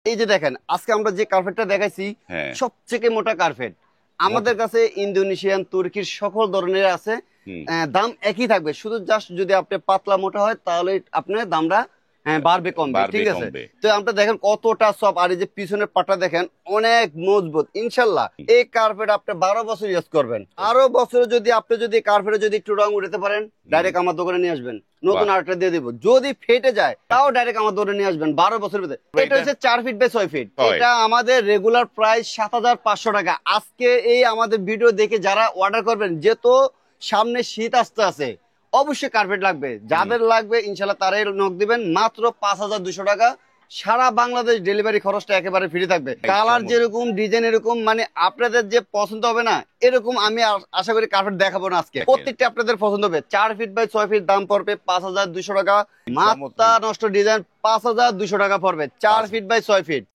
এই যে দেখেন আজকে আমরা যে কার্পেটটা দেখাইছি হ্যাঁ। সবথেকে মোটা কার্পেট আমাদের কাছে ইন্দোনেশিয়ান তুর্কির সকল ধরনের আছে। দাম একই থাকবে, শুধু জাস্ট যদি আপনি পাতলা মোটা হয় তাহলে আপনার দামটা বাড়বে কমবে, ঠিক আছে? তো আমরা দেখেন কতটা সব, আর এই যে পিছনের পাটা দেখেন অনেক মজবুত। ইনশাল্লাহ এই কার্পেট আপনি 12 বছর ইউজ করবেন। আরো বছরে যদি আপনি যদি কার্পেটে যদি একটু রং উঠাতে পারেন, ডাইরেক্ট আমার দোকানে নিয়ে আসবেন, নতুন আরেকটা দিয়ে দিব। যদি ফেটে যায় তাও ডাইরেক্ট আমার দোকানে নিয়ে আসবেন 12 বছরের ভিতরে। এটা হচ্ছে 4 ফিট বাই 6 ফিট। এটা আমাদের রেগুলার প্রাইস 7500 টাকা। আজকে এই আমাদের ভিডিও দেখে যারা অর্ডার করবেন, যেহেতু সামনে শীত আসতে আছে, অবশ্যই কার্পেট লাগবে। যাদের লাগবে ইনশাল্লাহ তারাই নক দিবেন। মাত্র 5200 টাকা। সারা বাংলাদেশ ডেলিভারি খরচটা একেবারে ফ্রি থাকবে। কালার যেরকম, ডিজাইন এরকম, মানে আপনাদের যে পছন্দ হবে না এরকম আমি আশা করি কার্পেট দেখাবো না আজকে। প্রত্যেকটা আপনাদের পছন্দ হবে। 4 ফিট বাই 6 ফিট দাম পড়বে 5200 টাকা। মাত্রা নষ্ট ডিজাইন 5200 টাকা পড়বে। 4 ফিট বাই 6 ফিট।